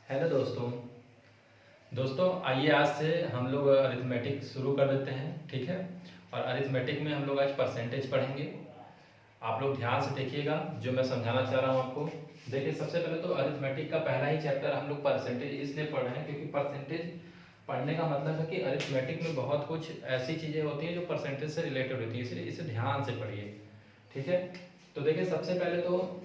Hello दोस्तों आइए आज से हम लोग अरिथमेटिक शुरू कर देते हैं। ठीक है। और अरिथमेटिक में हम लोग आज परसेंटेज पढ़ेंगे। आप लोग ध्यान से देखिएगा जो मैं समझाना चाह रहा हूँ आपको। देखिए, सबसे पहले तो अरिथमेटिक का पहला ही चैप्टर हम लोग परसेंटेज इसलिए पढ़ रहे हैं क्योंकि परसेंटेज पढ़ने का मतलब है कि अरिथमेटिक में बहुत कुछ ऐसी चीज़ें होती हैं जो परसेंटेज से रिलेटेड होती है, इसलिए इसे ध्यान से पढ़िए। ठीक है। तो देखिए, सबसे पहले तो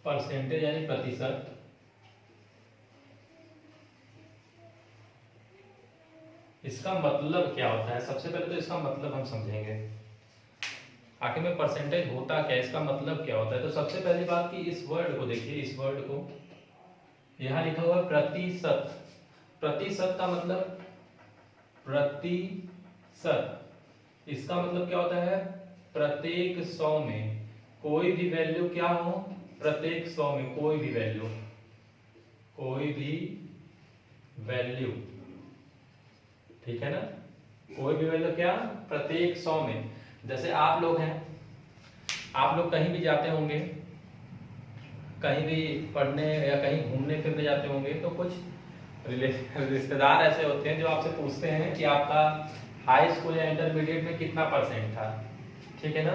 परसेंटेज यानी प्रतिशत, इसका मतलब क्या होता है। सबसे पहले तो इसका मतलब हम समझेंगे, आखिर में परसेंटेज होता क्या है, इसका मतलब क्या होता है। तो सबसे पहली बात कि इस वर्ड को देखिए, इस वर्ड को यहां लिखा हुआ है प्रतिशत। प्रतिशत का मतलब प्रतिशत, इसका मतलब क्या होता है, प्रत्येक 100 में कोई भी वैल्यू क्या हो, प्रत्येक 100 में कोई भी वैल्यू, कोई भी वैल्यू, ठीक है ना, कोई भी वैल्यू क्या, प्रत्येक 100 में। जैसे आप लोग हैं, आप लोग कहीं भी जाते होंगे, कहीं भी पढ़ने या कहीं घूमने फिरने जाते होंगे, तो कुछ रिश्तेदार ऐसे होते हैं जो आपसे पूछते हैं कि आपका हाई स्कूल या इंटरमीडिएट में कितना परसेंट था। ठीक है ना।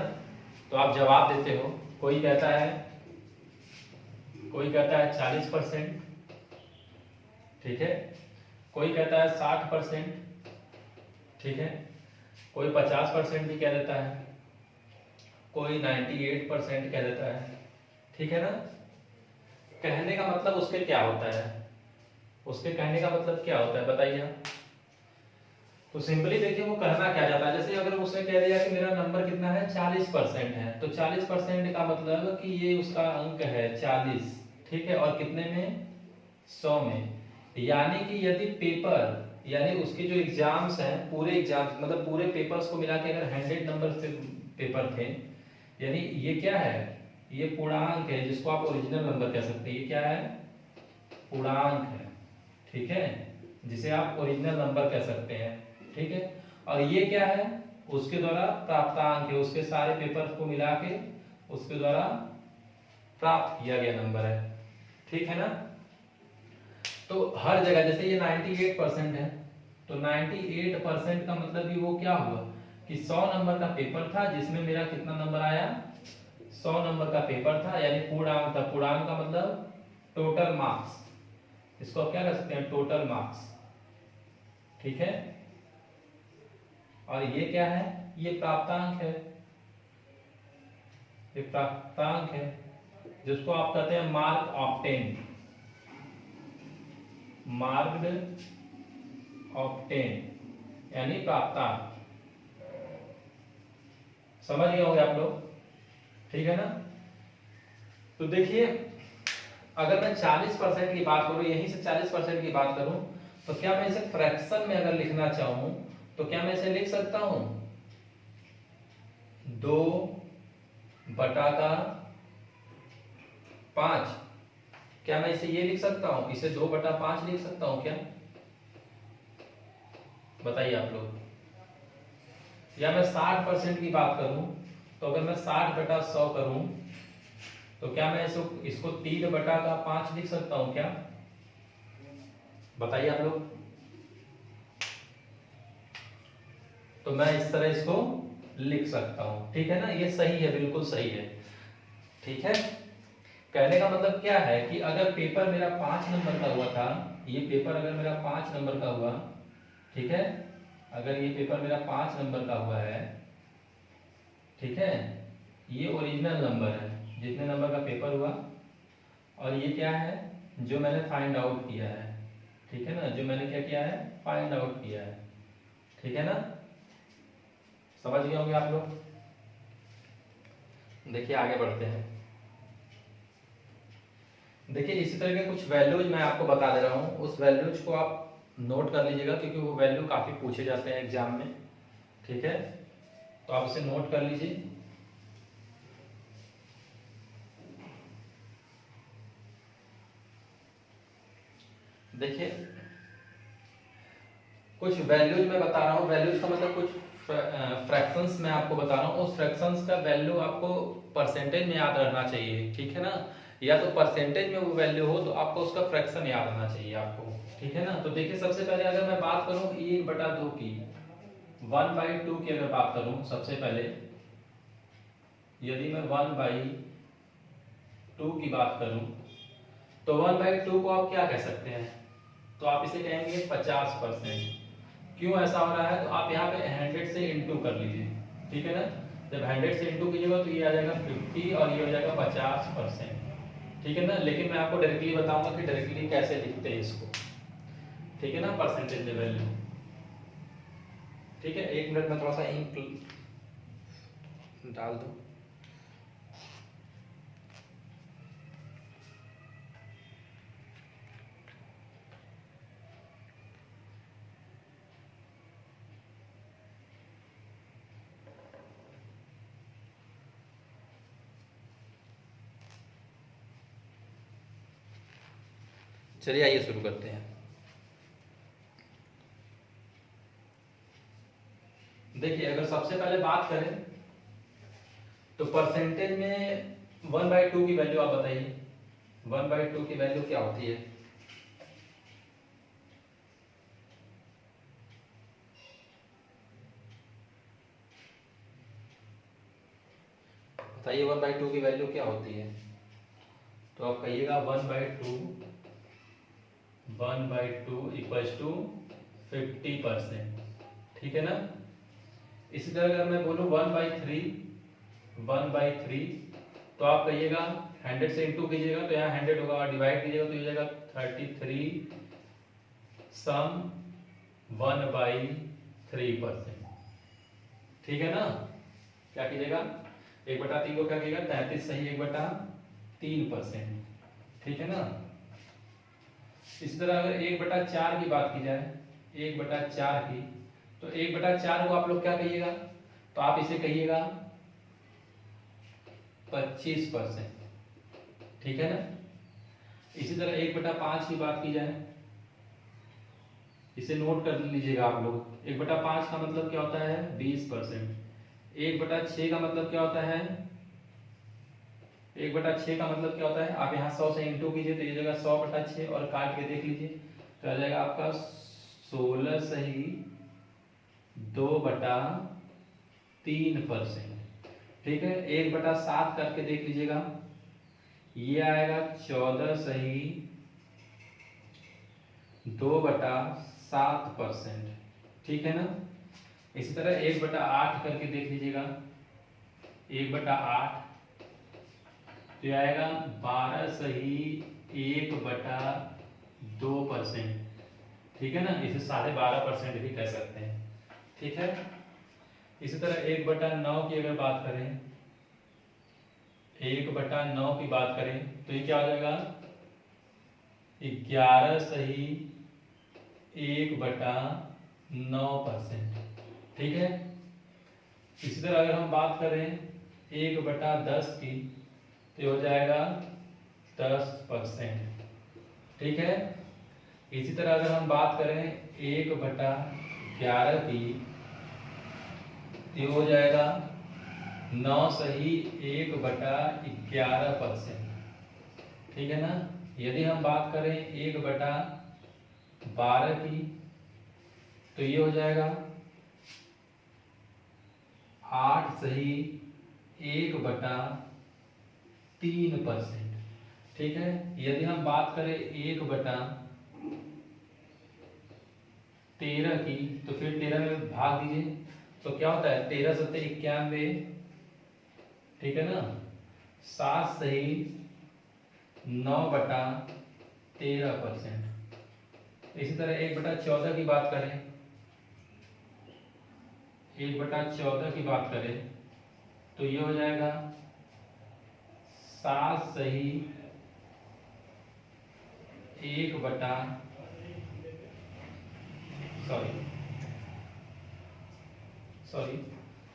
तो आप जवाब देते हो, कोई कहता है 40%, ठीक है, कोई कहता है 60%, ठीक है, कोई 50% भी कह देता है, कोई 98% कह देता है। ठीक है ना। कहने का मतलब उसके क्या होता है, उसके कहने का मतलब क्या होता है बताइए आप। तो सिंपली देखिए वो कहना क्या चाहता है। जैसे अगर उसने कह दिया कि मेरा नंबर कितना है, 40% है, तो 40% का मतलब कि ये उसका अंक है 40। ठीक है। और कितने में, 100 में। यानी कि यदि पेपर, यानी उसके जो एग्जाम्स हैं, पूरे एग्जाम्स मतलब पूरे पेपर्स को मिला के अगर 100 नंबर से पेपर थे, यानी ये क्या है, ये पूर्णांक है, जिसको आप ओरिजिनल नंबर कह सकते हैं। ये क्या है, पूर्णांक है। ठीक है, जिसे आप ओरिजिनल नंबर कह सकते हैं। ठीक है। और ये क्या है, उसके द्वारा प्राप्तांक है, उसके सारे पेपर को मिला के उसके द्वारा प्राप्त किया गया नंबर है। ठीक है ना। तो हर जगह जैसे ये 98% है, तो 98% का मतलब भी वो क्या हुआ कि 100 नंबर का पेपर था जिसमें मेरा कितना नंबर आया, 100 नंबर का पेपर था, यानी पूर्णांक था। पूर्णांक का मतलब टोटल मार्क्स, इसको आप क्या कर सकते हैं, टोटल मार्क्स। ठीक है। और ये क्या है, ये प्राप्तांक है, ये प्राप्तांक है, जिसको आप कहते हैं मार्क ऑब्टेन, मार्क्ड ऑब्टेन, यानी प्राप्तांक। समझ गए होंगे आप लोग। ठीक है ना। तो देखिए, अगर मैं 40% की बात करूं, यहीं से 40% की बात करूं, तो क्या मैं इसे फ्रैक्शन में अगर लिखना चाहूं, तो क्या मैं इसे लिख सकता हूं 2/5। क्या मैं इसे ये लिख सकता हूं, इसे 2/5 लिख सकता हूं क्या, बताइए आप लोग। या मैं 60% की बात करूं, तो अगर मैं 60/100 करूं, तो क्या मैं इसको 3/5 लिख सकता हूं क्या, बताइए आप लोग। तो मैं इस तरह इसको लिख सकता हूं। ठीक है ना, ये सही है, बिल्कुल सही है। ठीक है। कहने का मतलब क्या है कि अगर पेपर मेरा 5 नंबर का हुआ था, ये पेपर अगर मेरा 5 नंबर का हुआ, ठीक है, अगर ये पेपर मेरा 5 नंबर का हुआ है, ठीक है, ये ओरिजिनल नंबर है जितने नंबर का पेपर हुआ, और ये क्या है, जो मैंने फाइंड आउट किया है। ठीक है ना, जो मैंने क्या किया है, फाइंड आउट किया है। ठीक है ना, समझ गए होंगे आप लोग। देखिए आगे बढ़ते हैं। देखिए इसी तरह के कुछ वैल्यूज मैं आपको बता दे रहा हूँ, उस वैल्यूज को आप नोट कर लीजिएगा क्योंकि वो वैल्यू काफी पूछे जाते हैं एग्जाम में। ठीक है, तो आप इसे नोट कर लीजिए। देखिए कुछ वैल्यूज मैं बता रहा हूँ, वैल्यूज का मतलब कुछ फ्रैक्शंस मैं आपको बता रहा हूँ, उस फ्रैक्शंस का वैल्यू आपको परसेंटेज में याद रहना चाहिए, ठीक है ना। या तो परसेंटेज में वो वैल्यू हो तो आपको उसका फ्रैक्शन याद रहना चाहिए आपको, ठीक है ना। तो देखिए सबसे पहले अगर मैं बात करूँ 1/2 की, 1/2 की अगर बात करूँ सबसे पहले, यदि मैं 1/2 की बात करूँ तो 1/2 को आप क्या कह सकते हैं, तो आप इसे कहेंगे 50%। क्यों ऐसा हो रहा है, तो आप यहाँ पे 100 से इंटू कर लीजिए, ठीक है ना। जब 100 से इंटू कीजिएगा तो ये आ जाएगा 50 और ये हो जाएगा 50%, ठीक है ना। लेकिन मैं आपको डायरेक्टली बताऊंगा कि डायरेक्टली कैसे लिखते हैं इसको, ठीक है ना, परसेंटेज में वैल्यू। ठीक है, 1 मिनट में थोड़ा सा इंक डाल दो। चलिए आइए शुरू करते हैं। देखिए अगर सबसे पहले बात करें तो परसेंटेज में 1/2 की वैल्यू आप बताइए, 1/2 की वैल्यू क्या होती है। बताइए 1/2 की वैल्यू क्या होती है। तो आप कहिएगा 1/2 इक्वल्स टू 50%, ठीक है ना। इसी तरह अगर मैं बोलूँ 1/3 तो आप कहिएगा 100 से इंटू कीजिएगा तो यहाँ 100 होगा, डिवाइड कीजिएगा तो ये जाएगा 33 सम 1/3%, ठीक है ना। क्या कीजिएगा 1/3 को क्या कीजिएगा 33 सही 1/3%, ठीक है ना। इस तरह अगर 1/4 की बात की जाए, 1/4 की, तो 1/4 को आप लोग क्या कहिएगा, तो आप इसे कहिएगा 25%, ठीक है ना। इसी तरह 1/5 की बात की जाए, इसे नोट कर लीजिएगा आप लोग। 1/5 का मतलब क्या होता है 20%। 1/6 का मतलब क्या होता है, 1/6 का मतलब क्या होता है, आप यहाँ 100 से इंटू कीजिए तो ये जगह 100/6 और काट के देख लीजिए तो आ जाएगा आपका 16 सही 2/3%, ठीक है। 1/7 करके देख लीजिएगा, ये आएगा 14 सही 2/7%, ठीक है ना। इसी तरह 1/8 करके देख लीजिएगा, 1/8 तो ये आएगा 12 सही 1/2%, ठीक है ना। इसे 12.5% भी कह सकते हैं, ठीक है। इसी तरह 1/9 की अगर बात करें, 1/9 की बात करें तो ये क्या हो जाएगा 11 सही 1/9%, ठीक है। इसी तरह अगर हम बात करें 1/10 की तो हो जाएगा 10%, ठीक है। इसी तरह अगर हम बात करें 1/11 की तो हो जाएगा 9 सही 1/11%, ठीक है ना। यदि हम बात करें 1/12 की तो ये हो जाएगा 8 सही 1/3%, ठीक है। यदि हम बात करें 1/13 की तो फिर 13 में भाग दीजिए तो क्या होता है 13 सत्ते 91, ठीक है ना। 7 सही 9/13%। इसी तरह 1/14 की बात करें, 1/14 की बात करें तो ये हो जाएगा 7 सही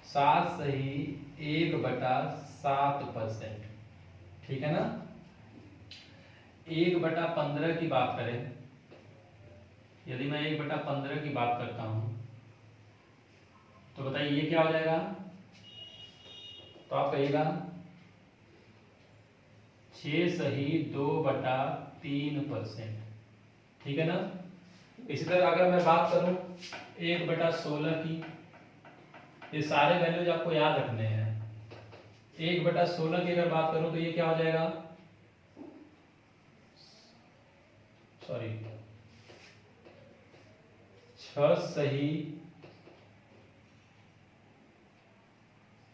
7 सही 1/7%, ठीक है ना। 1/15 की बात करें यदि मैं 1/15 की बात करता हूं तो बताइए ये क्या हो जाएगा। तो आप कहिएगा 6 सही 2/3%, ठीक है ना। इसी तरह अगर मैं बात करूं 1/16 की, ये सारे वैल्यूज आपको याद रखने हैं। 1/16 की अगर बात करूं तो ये क्या हो जाएगा, सॉरी 6 सही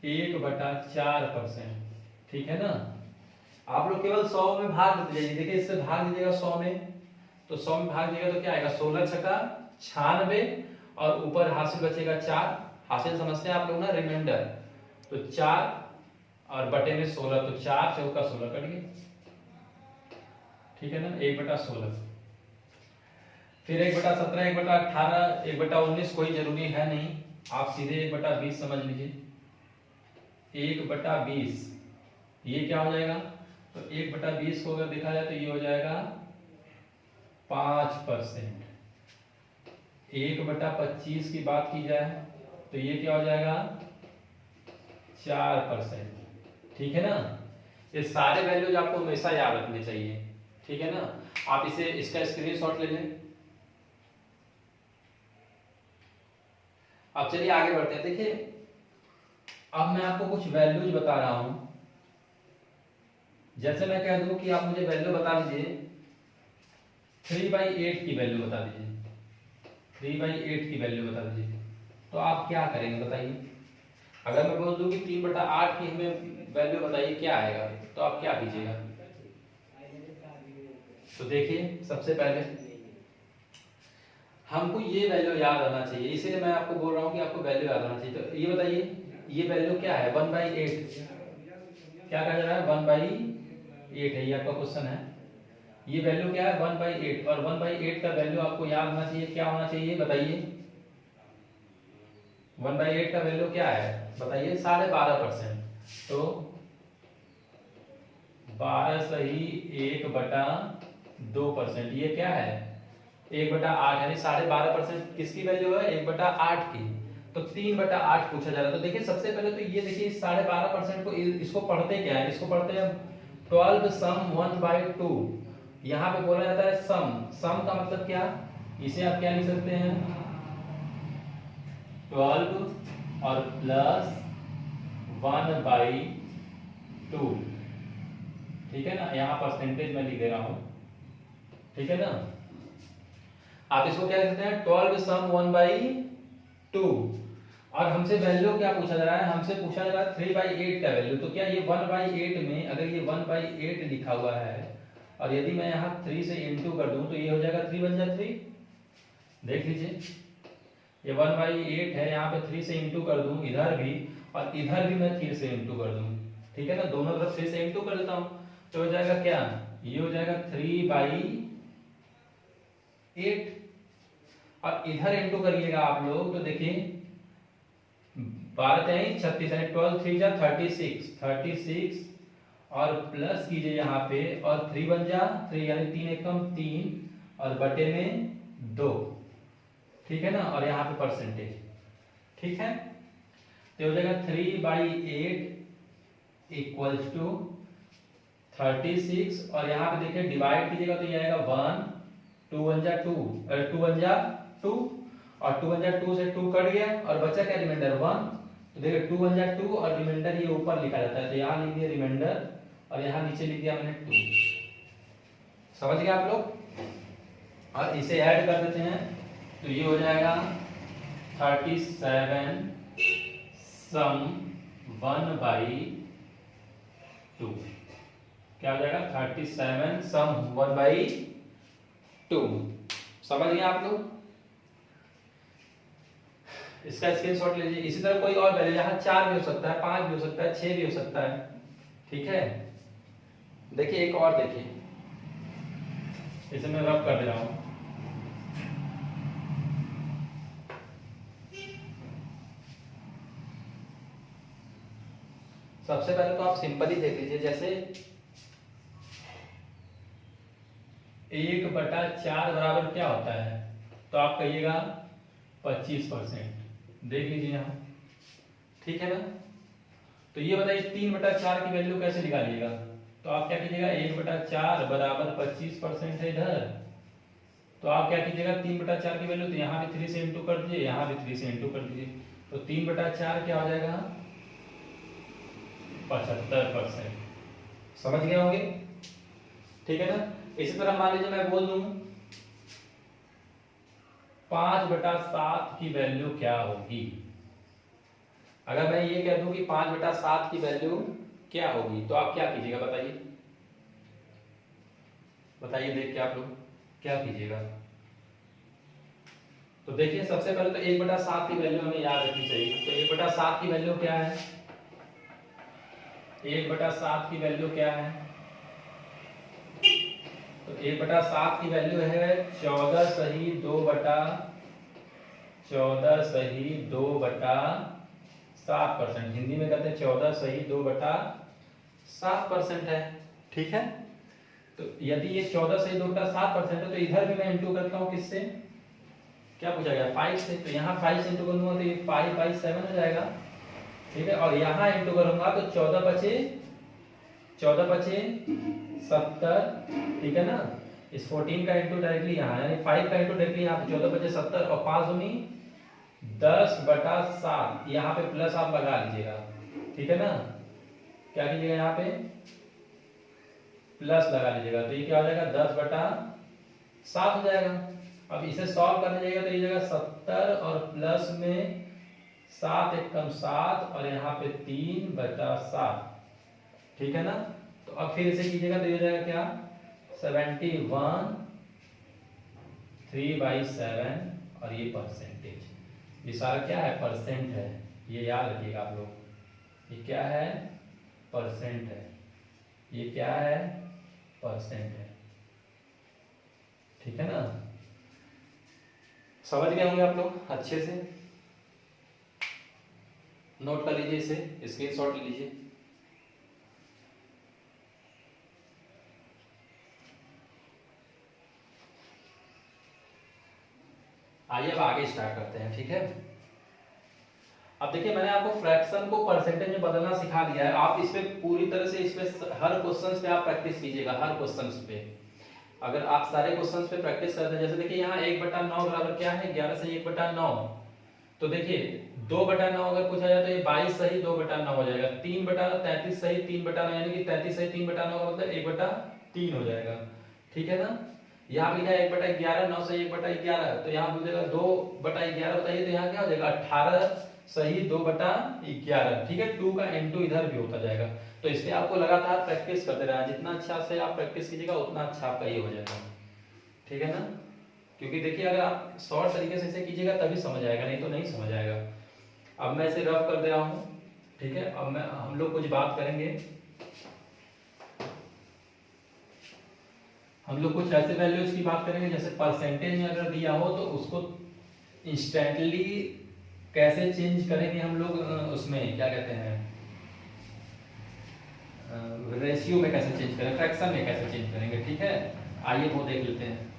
1/4%, ठीक है ना। आप लोग केवल 100 में भाग देते जाइए, देखिए इससे भाग दीजिएगा 100 में, तो 100 में भाग दीजिएगा तो क्या आएगा 16 छक्का 96 और ऊपर हासिल बचेगा 4। हासिल समझते हैं आप लोग ना, रिमाइंडर। तो 4 और बटे में 16, तो 4 चौका 16 कट गया, ठीक है ना। 1/16, फिर 1/17, 1/18, 1/19 कोई जरूरी है नहीं, आप सीधे 1/20 समझ लीजिए। 1/20 ये क्या हो जाएगा, तो 1/20 को अगर देखा जाए तो ये हो जाएगा 5%। 1/25 की बात की जाए तो ये क्या हो जाएगा 4%, ठीक है ना। ये सारे वैल्यूज आपको हमेशा याद रखने चाहिए, ठीक है ना। आप इसे इसका स्क्रीनशॉट ले लें। अब चलिए आगे बढ़ते हैं। देखिए अब मैं आपको कुछ वैल्यूज बता रहा हूं, जैसे मैं कह दूं कि आप मुझे वैल्यू बता दीजिए 3/8 की वैल्यू बता दीजिए, 3/8 की वैल्यू बता दीजिए, तो आप क्या करेंगे बताइए। अगर मैं बोल दूं कि 3/8 की हमें वैल्यू बताइए क्या आएगा, तो आप क्या कीजिएगा। तो देखिए सबसे पहले हमको ये वैल्यू याद रहना चाहिए, इसीलिए मैं आपको बोल रहा हूँ कि आपको वैल्यू याद रहना चाहिए। तो ये बताइए ये वैल्यू क्या है 1/8, क्या कहा जा रहा है 1/8 है, ये आपका क्वेश्चन है। ये वैल्यू क्या है 1/8, और 1/8 का वैल्यू आपको याद होना चाहिए, क्या होना चाहिए बताइए। 1/8 का वैल्यू क्या है बताइए 12.5%, तो 12 सही 1/2%, ये क्या है 1/8, यानी 12.5% किसकी वैल्यू है 1/8 की। तो 3/8 पूछा जा रहा है। तो देखिए सबसे पहले तो ये देखिए 12.5% को इसको पढ़ते क्या है, इसको पढ़ते हैं 12 सम 1/2। यहाँ पे बोला जाता है सम, सम का मतलब क्या, इसे आप क्या लिख सकते हैं 12 और प्लस 1/2, ठीक है ना। यहाँ परसेंटेज में लिख दे रहा हूं, ठीक है ना। आप इसको क्या कहते हैं 12 सम 1/2, और हमसे वैल्यू क्या पूछा जा रहा है, हमसे पूछा जा रहा है 3/8 का वैल्यू। तो क्या ये 1/8 में अगर ये 1/8 लिखा हुआ है और यदि मैं यहाँ 3 से इंटू कर दूं तो ये हो जाएगा 3 बन जाए 3, देख लीजिए ये 1/8 है, यहाँ पे 3 से इंटू कर दूं इधर भी, और इधर भी मैं 3 से इंटू कर दूं, ठीक है ना। दोनों तरफ 3 से इंटू कर देता हूं तो हो जाएगा क्या, ये हो जाएगा 3/8, और इधर इंटू करिएगा आप लोग तो देखिए 12 3 36, यानी 12 3 जा 36 और प्लस कीजिए यहाँ पे, और 3 बन जा 3, यानी 3 एकम 3 और बटे में 2, ठीक है ना। और यहाँ पे परसेंटेज, ठीक है। तो हो जाएगा 3/8 इक्वल्स टू 36, और यहाँ पे देखिए डिवाइड कीजिएगा तो ये आएगा 1, 2 1 जा 2, 2 1 जा 2, और 2 1 जा 2 से 2 कट गया और बचा क्या रिमाइंडर 1। तो देखिए 2 1 जा 2 और रिमाइंडर ये ऊपर लिखा जाता है, तो यहाँ लिख दिया रिमाइंडर और यहाँ नीचे लिख दिया मैंने 2। समझ गए आप लोग। और इसे ऐड कर देते हैं तो ये हो जाएगा 37 सम 1/2, क्या हो जाएगा 37 सम 1/2। समझ गए आप लोग। इसका स्क्रीनशॉट लीजिए। इसी तरह कोई और वैल्यू, यहाँ 4 भी हो सकता है, 5 भी हो सकता है, 6 भी हो सकता है, ठीक है। देखिए एक और देखिए, इसे मैं रब कर दे रहा हूं। सबसे पहले तो आप सिंपली देख लीजिए, जैसे 1/4 बराबर क्या होता है तो आप कहिएगा 25%। देख लीजिए यहाँ, ठीक है ना। तो ये बताइए 3/4 की वैल्यू कैसे निकालिएगा। तो आप क्या कीजिएगा, 1/4 बराबर 25% है इधर। तो आप क्या कीजिएगा, 3/4 की वैल्यू तो यहाँ भी 3 से इंटू कर दीजिए, यहाँ भी 3 से इंटू कर दीजिए। तो 3/4 क्या हो जाएगा, 75%। समझ गए होंगे, ठीक है ना। इसी तरह मान लीजिए मैं बोल दूं 5/7 की वैल्यू क्या होगी। अगर मैं ये कह दूं कि 5/7 की वैल्यू क्या होगी, तो आप क्या कीजिएगा, बताइए बताइए, देख के आप लोग क्या कीजिएगा। तो देखिए सबसे पहले तो 1/7 की वैल्यू हमें याद रखनी चाहिए। तो 1/7 की वैल्यू क्या है, 1/7 की वैल्यू क्या है, तो 1/7 की वैल्यू है 14 सही 2/7%। हिंदी में कहते हैं 14 सही 2/7% है, ठीक है। तो यदि ये 14 सही 2/7% है, तो इधर भी मैं इंटू करता हूँ किससे, क्या पूछा गया, 5 से। तो यहाँ 5 से इंटू करूंगा तो ये 5/7 हो जाएगा, ठीक है। और यहाँ इंटू करूंगा तो 14 बचे 70, ठीक है ना। इस 14 का इंटू डायरेक्टली यहाँ, यानी 5 का इंटू डायरेक्टली यहाँ पे 14 बचे 70 और 5 दूनी 10/7। यहाँ पे प्लस आप लगा लीजिएगा, ठीक है ना। क्या कीजिएगा, यहाँ पे प्लस लगा लीजिएगा। तो ये क्या हो जाएगा, 10/7 हो जाएगा। अब इसे सॉल्व करने जाइएगा तो ये जाएगा 70 और प्लस में 7 एकम 7 और यहाँ पे 3/7, ठीक है ना। तो अब फिर इसे कीजिएगा तो ये जाएगा क्या, 71 3/7 और ये परसेंटेज, ये सारा क्या है, परसेंट है। ये याद रखिएगा आप लोग, ये क्या है, परसेंट है। ये क्या है, परसेंट है, ठीक है ना। समझ गए होंगे आप लोग अच्छे से। नोट कर लीजिए, इसे स्क्रीनशॉट ले लीजिए। आइए अब आगे स्टार्ट करते हैं, ठीक है। अब देखिए मैंने आपको फ्रैक्शन को परसेंटेज में बदलना सिखा दिया है। आप इस पे पूरी तरह से इस पे हर क्वेश्चंस पे आप प्रैक्टिस कीजिएगा, हर क्वेश्चंस पे। अगर आप सारे क्वेश्चंस पे प्रैक्टिस करते हैं, जैसे देखिए यहाँ 1/9 बराबर क्या है, 11 से 1/9। तो देखिए 2/9 अगर पूछा जाए तो ये 22 सही 2/9 हो जाएगा। 3/33 सही 3/9, यानी कि 33 सही 3/9 का मतलब 1/3 हो जाएगा, ठीक है ना। यहाँ लिखा है 1/11, 9 से 1/11, तो यहाँ बोलेगा 2/11 बताइए, तो यहाँ क्या हो जाएगा 18 सही 2/11, ठीक है। 2 का इंटू इधर भी होता जाएगा। तो इसलिए आपको लगातार प्रैक्टिस करते रहना, जितना अच्छा से आप प्रैक्टिस कीजिएगा उतना अच्छा आपका ये हो जाएगा, ठीक है ना। क्योंकि देखिए अगर आप शॉर्ट तरीके से इसे कीजिएगा तभी समझ आएगा, नहीं तो नहीं समझ आएगा। अब मैं इसे रफ कर दे रहा हूँ, ठीक है। अब हम लोग कुछ बात करेंगे, हम लोग कुछ ऐसे वैल्यूज की बात करेंगे, जैसे परसेंटेज में अगर दिया हो तो उसको इंस्टेंटली कैसे चेंज करेंगे हम लोग, उसमें क्या कहते हैं, रेशियो में कैसे चेंज करें, फ्रैक्शन में कैसे चेंज करेंगे, ठीक है। आइए वो देख लेते हैं,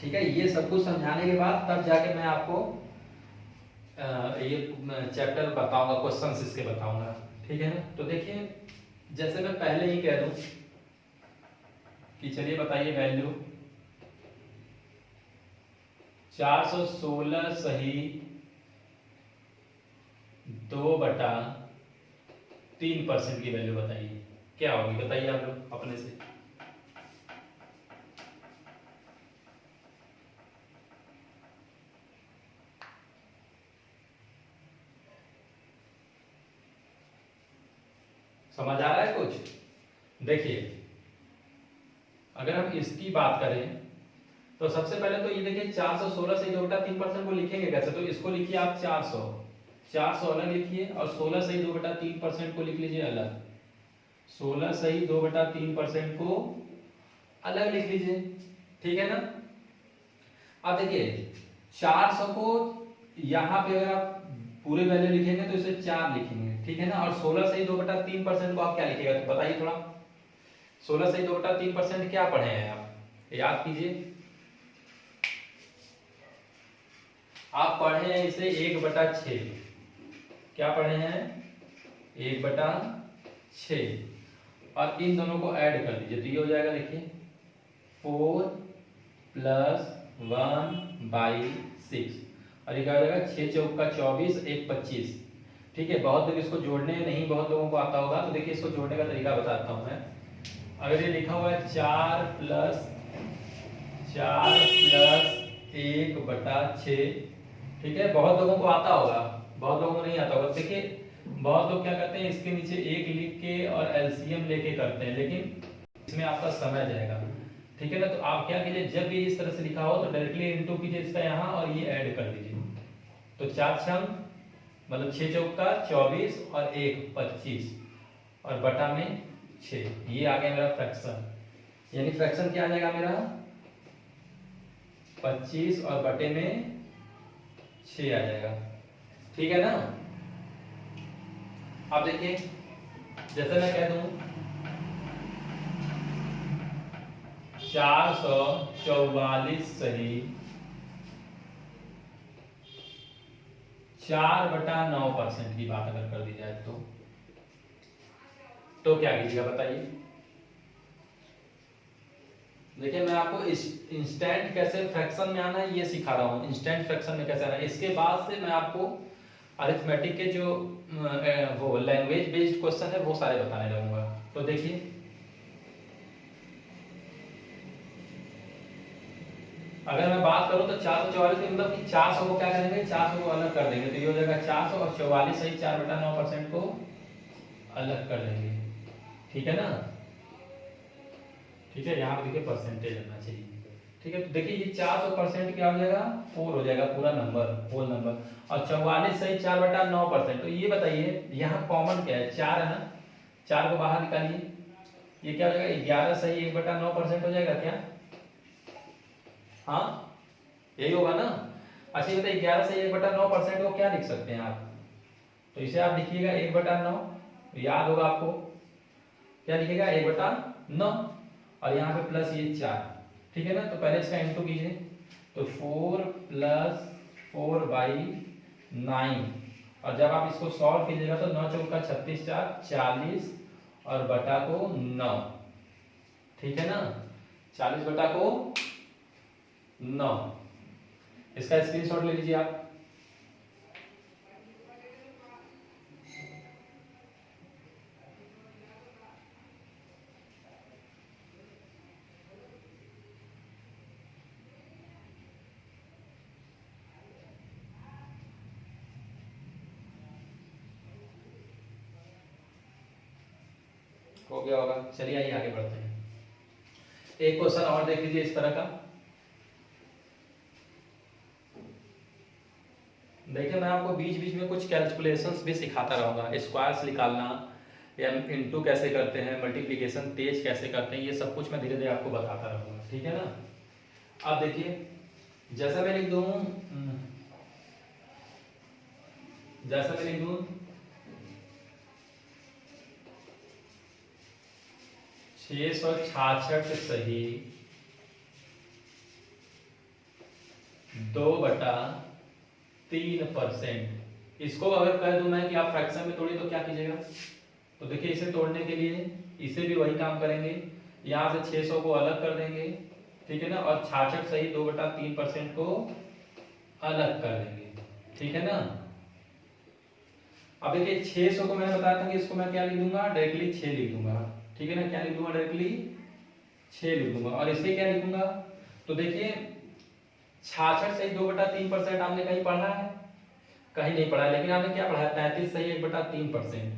ठीक है। ये सब कुछ समझाने के बाद तब जाके मैं आपको ये चैप्टर बताऊंगा, क्वेश्चंस इसके बताऊंगा, ठीक है ना। तो देखिए जैसे मैं पहले ही कह दूं कि चलिए बताइए वैल्यू 416 सही 2/3% की वैल्यू बताइए क्या होगी, बताइए आप लोग अपने से। समझ आ रहा है कुछ। देखिए अगर हम इसकी बात करें तो सबसे पहले तो ये देखिए 416 से 2/3% को लिखेंगे कैसे, तो इसको लिखिए आप 400 अलग लिखिए और 16 सही 2/3% को लिख लीजिए अलग। 16 सही 2/3% को अलग लिख लीजिए, ठीक है ना। अब देखिए 400 को यहाँ पे अगर आप पूरे वैल्यू लिखेंगे तो इसे 4 लिखेंगे, ठीक है ना। और 16 सही 2/3% को आप क्या लिखेगा, तो बताइए थोड़ा। 16 सही 2/3% क्या पढ़े हैं आप, याद कीजिए। आप पढ़े हैं इसे 1/6, क्या पढ़े हैं 1/6, और इन दोनों को ऐड कर दीजिए तो ये हो जाएगा, देखिए 4 + 1/6, और ये क्या हो जाएगा 6 चौका 24, 1 25। ठीक है, बहुत लोग इसको जोड़ने नहीं बहुत लोगों को आता होगा, तो देखिए इसको जोड़ने का तरीका बताता हूँ मैं। अगर ये लिखा हुआ है 4 + 1/6, ठीक है, बहुत लोगों को आता होगा, बहुत लोगों को नहीं आता होगा। देखिए बहुत लोग क्या करते हैं, इसके नीचे 1 लिख के और एलसीएम लेके करते हैं, लेकिन इसमें आपका समय जाएगा। ठीक है ना, तो आप क्या कीजिए, जब ये इस तरह से लिखा हो तो डायरेक्टली इनटू कीजिए इसका यहाँ और ये ऐड कर दीजिए। तो 4 छम मतलब 6 चौका 24 और 1 25 और बटा में 6, ये आ गया मेरा फ्रैक्शन। यानी फ्रैक्शन क्या आ जाएगा मेरा 25 और बटे में 6 आ जाएगा। ठीक है ना। अब देखिए जैसे मैं कह दूं 444 सही 4/9% की बात अगर कर दी जाए तो क्या कीजिएगा बताइए। देखिए मैं आपको इंस्टेंट कैसे फ्रैक्शन में आना है ये सिखा रहा हूँ, इंस्टेंट फ्रैक्शन में कैसे आना है। इसके बाद से मैं आपको अरिथमेटिक के जो वो लैंग्वेज बेस्ड क्वेश्चन है वो सारे बताने लगूंगा। तो देखिए अगर मैं बात करूं तो 444 में मतलब कि 400 को क्या करेंगे 400 को अलग कर देंगे, तो ये हो जाएगा 400 और 44 सही 4/9% को अलग कर देंगे। ठीक है ना। ठीक है, यहाँ पे देखिए परसेंटेज आना चाहिए। ठीक है, तो देखिए ये 400% क्या हो जाएगा 4 हो जाएगा पूरा नंबर होल नंबर, और 44 सही 4/9%। तो ये बताइए यहाँ कॉमन क्या है 4 है ना, 4 को बाहर निकालिए, ये क्या हो जाएगा 11 सही 1/9% हो जाएगा क्या। हाँ यही होगा ना। अच्छा ये बताइए 11 से 1/9% को क्या लिख सकते हैं आप, तो इसे आप लिखिएगा 1/9, याद होगा आपको क्या लिखिएगा 1/9 और यहाँ पे प्लस ये 4। ठीक है ना, तो पहले इसका इंटू कीजिए, तो 4 + 4/9, और जब आप इसको सॉल्व कीजिएगा तो 9 चौका 36 4 40 और बटा को 9। ठीक है ना, 40 बटा को 9, इसका स्क्रीनशॉट ले लीजिए आप। हो गया होगा, चलिए आइए आगे बढ़ते हैं। एक क्वेश्चन और देख लीजिए इस तरह का। देखिए मैं आपको बीच बीच में कुछ कैलकुलेशंस भी सिखाता रहूंगा, स्क्वायर्स निकालना या इनटू कैसे करते हैं, मल्टीप्लिकेशन तेज कैसे करते हैं, ये सब कुछ मैं धीरे धीरे आपको बताता रहूंगा। ठीक है ना। अब देखिए जैसा मैं लिख दूं 666 सही 2/3%। इसको अगर कह दूं मैं कि आप फ्रैक्शन में तोड़िए तो क्या कीजिएगा, तो देखिए इसे तोड़ने के लिए इसे भी वही काम करेंगे, यहाँ से 600 को अलग कर देंगे। ठीक है ना, और 66 सही 2/3% को अलग कर देंगे। ठीक है ना। अब देखिए 600 को मैंने बताया था कि इसको मैं क्या लिख दूंगा डायरेक्टली 6 लिख दूंगा। ठीक है ना, क्या लिख दूंगा डायरेक्टली 6 लिख दूंगा, और इसे क्या लिखूंगा, तो देखिए 66 सही 2/3% आपने कहीं पढ़ा है, कहीं नहीं पढ़ा है, लेकिन आपने क्या पढ़ा है 33 सही 1/3%।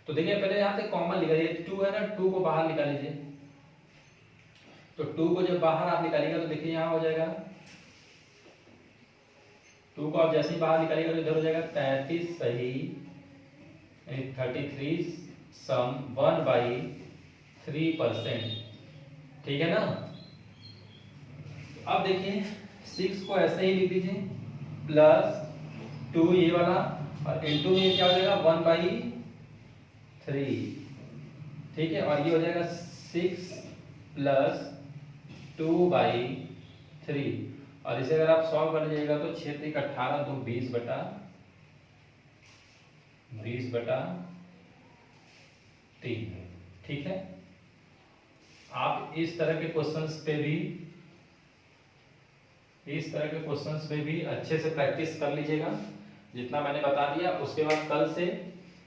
तो देखिए पहले यहाँ से कॉमन निकालिए, 2 है ना, 2 को बाहर निकाल लीजिए, तो 2 को जब बाहर आप निकालिएगा तो देखिए यहाँ हो जाएगा 2 को आप जैसे ही बाहर निकालिएगा तो इधर हो जाएगा 33 सही 33 सम 1/3%। ठीक है ना। अब देखिए 6 को ऐसे ही लिख दीजिए +2 ये वाला, और इनटू में क्या हो जाएगा 1/3। ठीक है, और ये हो जाएगा 6 + 2/3, और इसे अगर आप सॉल्व कर लीजिएगा तो 6 3 18 2 20 बटा 3। ठीक है, आप इस तरह के क्वेश्चंस पे भी अच्छे से प्रैक्टिस कर लीजिएगा जितना मैंने बता दिया। उसके बाद कल से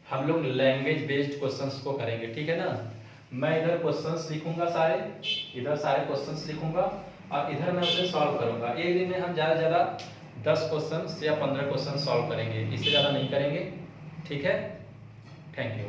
हम लोग लैंग्वेज बेस्ड क्वेश्चंस को करेंगे, ठीक है ना। मैं इधर क्वेश्चंस लिखूंगा इधर सारे क्वेश्चंस लिखूंगा और इधर मैं उसे सॉल्व करूंगा। एक दिन में हम ज़्यादा से ज़्यादा 10 क्वेश्चंस या 15 क्वेश्चन सॉल्व करेंगे, इससे ज़्यादा नहीं करेंगे। ठीक है, थैंक यू।